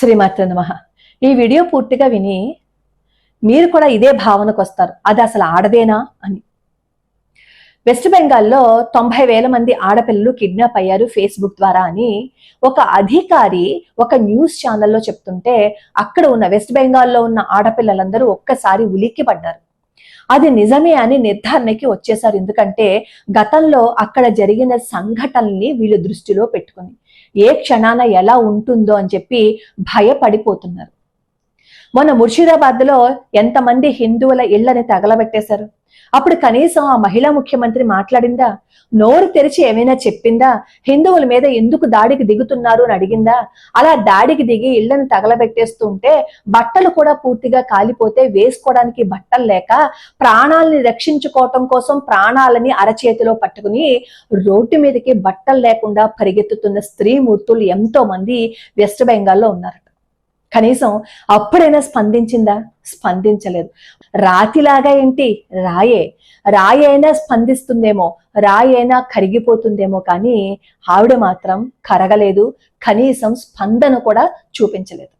శ్రీమాత్రే నమః. ఈ వీడియో పూర్తిగా విని మీరు కూడా ఇదే భావనకు వస్తారు, అది అసలు ఆడదేనా అని. వెస్ట్ బెంగాల్లో 90,000 మంది ఆడపిల్లలు కిడ్నాప్ అయ్యారు ఫేస్బుక్ ద్వారా అని ఒక అధికారి ఒక న్యూస్ ఛానల్లో చెప్తుంటే అక్కడ ఉన్న వెస్ట్ బెంగాల్లో ఉన్న ఆడపిల్లలందరూ ఒక్కసారి ఉలిక్కి పడ్డారు. అది నిజమే అని నిర్ధారణకి వచ్చేసారు. ఎందుకంటే గతంలో అక్కడ జరిగిన సంఘటనల్ని వీళ్ళు దృష్టిలో పెట్టుకుని ఏ క్షణాన ఎలా ఉంటుందో అని చెప్పి భయపడిపోతున్నారు. మొన్న ముర్షిదాబాద్ లో ఎంతమంది హిందువుల ఇళ్లని తగలబెట్టేశారు. అప్పుడు కనీసం ఆ మహిళా ముఖ్యమంత్రి మాట్లాడిందా? నోరు తెరిచి ఏమైనా చెప్పిందా? హిందువుల మీద ఎందుకు దాడికి దిగుతున్నారు అని అడిగిందా? అలా దాడికి దిగి ఇళ్లను తగలబెట్టేస్తుంటే బట్టలు కూడా పూర్తిగా కాలిపోతే వేసుకోవడానికి బట్టలు లేక ప్రాణాలని రక్షించుకోవటం కోసం ప్రాణాలని అరచేతిలో పట్టుకుని రోడ్డు మీదకి బట్టలు లేకుండా పరిగెత్తుతున్న స్త్రీమూర్తులు ఎంతో మంది వెస్ట్ బెంగాల్లో ఉన్నారట. కనీసం అప్పుడైనా స్పందించిందా? స్పందించలేదు. రాతిలాగా ఏంటి, రాయి అయినా స్పందిస్తుందేమో, రాయి అయినా కరిగిపోతుందేమో, కానీ ఆవిడ మాత్రం కరగలేదు. కనీసం స్పందన కూడా చూపించలేదు.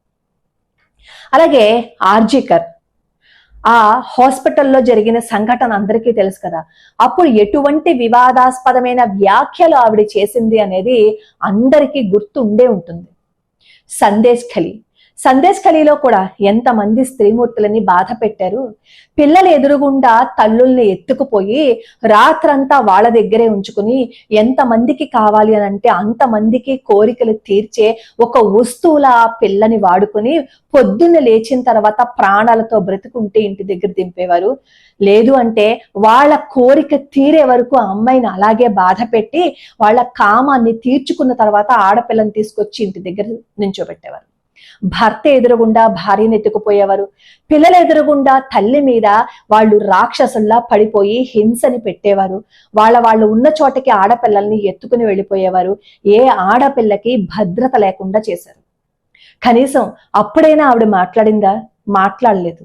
అలాగే ఆర్జికర్ ఆ హాస్పిటల్లో జరిగిన సంఘటన అందరికీ తెలుసు కదా. అప్పుడు ఎటువంటి వివాదాస్పదమైన వ్యాఖ్యలు ఆవిడ చేసింది అనేది అందరికీ గుర్తు ఉండే ఉంటుంది. సందేశ్ ఖలీలో కూడా ఎంతమంది స్త్రీమూర్తులని బాధ పెట్టారు. పిల్లలు ఎదురుగుండా తల్లుల్ని ఎత్తుకుపోయి రాత్రంతా వాళ్ళ దగ్గరే ఉంచుకుని ఎంతమందికి కావాలి అని అంటే అంతమందికి కోరికలు తీర్చే ఒక వస్తువులా పిల్లని వాడుకుని పొద్దున్న లేచిన తర్వాత ప్రాణాలతో బ్రతుకుంటే ఇంటి దగ్గర దింపేవారు. లేదు అంటే వాళ్ళ కోరిక తీరే వరకు అమ్మాయిని అలాగే బాధ పెట్టి వాళ్ళ కామాన్ని తీర్చుకున్న తర్వాత ఆడపిల్లని తీసుకొచ్చి ఇంటి దగ్గర నించోబెట్టేవారు. భర్త ఎదురుగుండా భార్యను ఎత్తుకుపోయేవారు. పిల్లల ఎదురుగుండా తల్లి మీద వాళ్ళు రాక్షసుల్లా పడిపోయి హింసని పెట్టేవారు. వాళ్ళు ఉన్న చోటకి ఆడపిల్లల్ని ఎత్తుకుని వెళ్ళిపోయేవారు. ఏ ఆడపిల్లకి భద్రత లేకుండా చేశారు. కనీసం అప్పుడైనా ఆవిడ మాట్లాడిందా? మాట్లాడలేదు.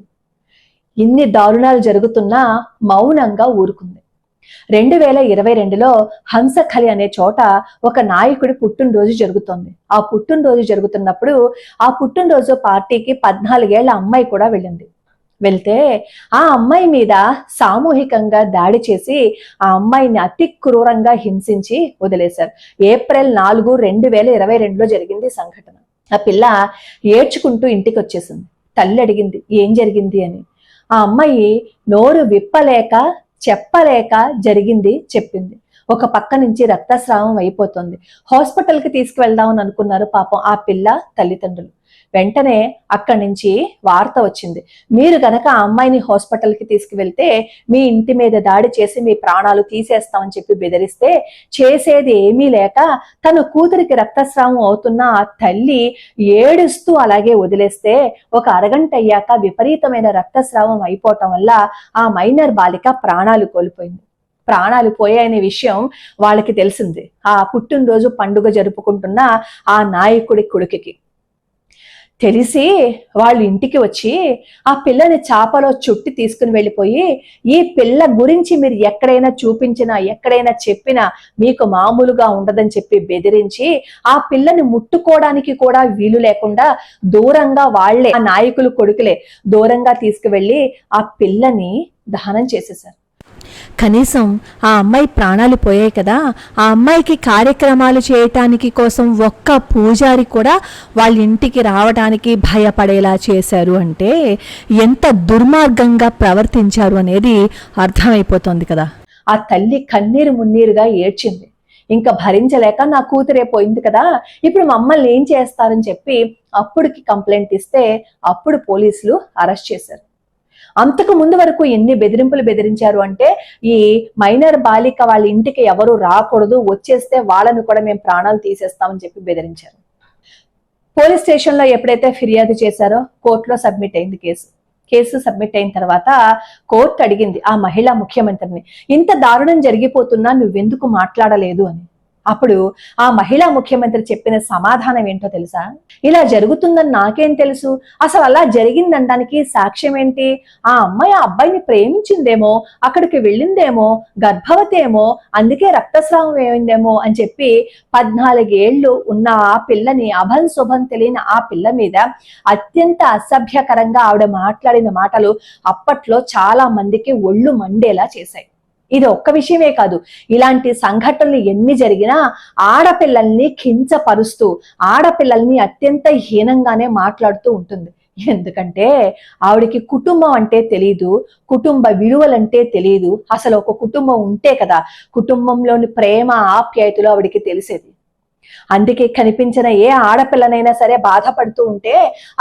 ఇన్ని దారుణాలు జరుగుతున్నా మౌనంగా ఊరుకుంది. 2022లో హంసఖలి అనే చోట ఒక నాయకుడి పుట్టినరోజు జరుగుతోంది. ఆ పుట్టినరోజు జరుగుతున్నప్పుడు ఆ పుట్టినరోజు పార్టీకి 14 ఏళ్ల అమ్మాయి కూడా వెళ్ళింది. వెళ్తే ఆ అమ్మాయి మీద సామూహికంగా దాడి చేసి ఆ అమ్మాయిని అతి క్రూరంగా హింసించి వదిలేశారు. ఏప్రిల్ 4, 2022లో జరిగింది సంఘటన. ఆ పిల్ల ఏడ్చుకుంటూ ఇంటికి వచ్చేసింది. తల్లి అడిగింది ఏం జరిగింది అని. ఆ అమ్మాయి నోరు విప్పలేక చెప్పలేక జరిగింది చెప్పింది. ఒక పక్క నుంచి రక్తస్రావం అయిపోతుంది. హాస్పిటల్కి తీసుకువెళ్దామని అనుకున్నారు పాపం ఆ పిల్ల తల్లిదండ్రులు. వెంటనే అక్కడి నుంచి వార్త వచ్చింది, మీరు గనక ఆ అమ్మాయిని హాస్పిటల్కి తీసుకువెళ్తే మీ ఇంటి మీద దాడి చేసి మీ ప్రాణాలు తీసేస్తామని చెప్పి బెదిరిస్తే చేసేది ఏమీ లేక తన కూతురికి రక్తస్రావం అవుతున్న ఆ తల్లి ఏడుస్తూ అలాగే వదిలేస్తే ఒక అరగంట అయ్యాక విపరీతమైన రక్తస్రావం అయిపోవటం వల్ల ఆ మైనర్ బాలిక ప్రాణాలు కోల్పోయింది. ప్రాణాలు పోయాయనే విషయం వాళ్ళకి తెలిసింది. ఆ పుట్టినరోజు పండుగ జరుపుకుంటున్న ఆ నాయకుడి కొడుకుకి తెలిసి వాళ్ళు ఇంటికి వచ్చి ఆ పిల్లని చాపలో చుట్టి తీసుకుని వెళ్ళిపోయి ఈ పిల్ల గురించి మీరు ఎక్కడైనా చూపించినా ఎక్కడైనా చెప్పినా మీకు మామూలుగా ఉండదని చెప్పి బెదిరించి ఆ పిల్లని ముట్టుకోవడానికి కూడా వీలు లేకుండా దూరంగా వాళ్లే ఆ నాయకులు కొడుకులే దూరంగా తీసుకువెళ్ళి ఆ పిల్లని దహనం చేసేశారు. కనీసం ఆ అమ్మాయి ప్రాణాలు పోయాయి కదా, ఆ అమ్మాయికి కార్యక్రమాలు చేయటానికి కోసం ఒక్క పూజారి కూడా వాళ్ళ ఇంటికి రావడానికి భయపడేలా చేశారు అంటే ఎంత దుర్మార్గంగా ప్రవర్తించారు అనేది అర్థమైపోతుంది కదా. ఆ తల్లి కన్నీరు మున్నీరుగా ఏడ్చింది. ఇంకా భరించలేక నా కూతురే పోయింది కదా, ఇప్పుడు మమ్మల్ని ఏం చేస్తారని చెప్పి అప్పుడుకి కంప్లైంట్ ఇస్తే అప్పుడు పోలీసులు అరెస్ట్ చేశారు. అంతకు ముందు వరకు ఎన్ని బెదిరింపులు బెదిరించారు అంటే ఈ మైనర్ బాలిక వాళ్ళ ఇంటికి ఎవరు రాకూడదు, వచ్చేస్తే వాళ్ళని కూడా మేము ప్రాణాలు తీసేస్తామని చెప్పి బెదిరించారు. పోలీస్ స్టేషన్ లో ఎప్పుడైతే ఫిర్యాదు చేశారో కోర్టులో సబ్మిట్ అయింది కేసు సబ్మిట్ అయిన తర్వాత కోర్టు అడిగింది ఆ మహిళా ముఖ్యమంత్రిని, ఇంత దారుణం జరిగిపోతున్నా నువ్వెందుకు మాట్లాడలేదు అని. అప్పుడు ఆ మహిళా ముఖ్యమంత్రి చెప్పిన సమాధానం ఏంటో తెలుసా? ఇలా జరుగుతుందని నాకేం తెలుసు, అసలు అలా జరిగిందనడానికి సాక్ష్యం ఏంటి? ఆ అమ్మాయి ఆ అబ్బాయిని ప్రేమించిందేమో, అక్కడికి వెళ్ళిందేమో, గర్భవతి ఏమో, అందుకే రక్తస్రావం ఏమైందేమో అని చెప్పి 14 ఏళ్ళు ఉన్న ఆ పిల్లని, అభం శుభం తెలియని ఆ పిల్ల మీద అత్యంత అసభ్యకరంగా ఆవిడ మాట్లాడిన మాటలు అప్పట్లో చాలా మందికి ఒళ్ళు మండేలా చేశాయి. ఇది ఒక్క విషయమే కాదు, ఇలాంటి సంఘటనలు ఎన్ని జరిగినా ఆడపిల్లల్ని కించపరుస్తూ, ఆడపిల్లల్ని అత్యంత హీనంగానే మాట్లాడుతూ ఉంటుంది. ఎందుకంటే ఆవిడికి కుటుంబం అంటే తెలీదు, కుటుంబ విలువలంటే తెలియదు. అసలు ఒక కుటుంబం ఉంటే కదా కుటుంబంలోని ప్రేమ ఆప్యాయతలు ఆవిడికి తెలిసేది. అందుకే కనిపించిన ఏ ఆడపిల్లనైనా సరే బాధపడుతూ ఉంటే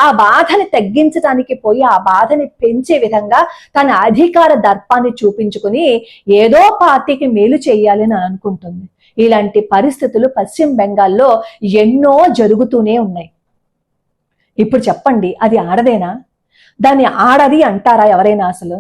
ఆ బాధని తగ్గించడానికి పోయి ఆ బాధని పెంచే విధంగా తన అధికార దర్పాన్ని చూపించుకుని ఏదో పార్టీకి మేలు చేయాలని అనుకుంటుంది. ఇలాంటి పరిస్థితులు పశ్చిమ బెంగాల్లో ఎన్నో జరుగుతూనే ఉన్నాయి. ఇప్పుడు చెప్పండి, అది ఆడదేనా? దాన్ని ఆడది అంటారా ఎవరైనా? అసలు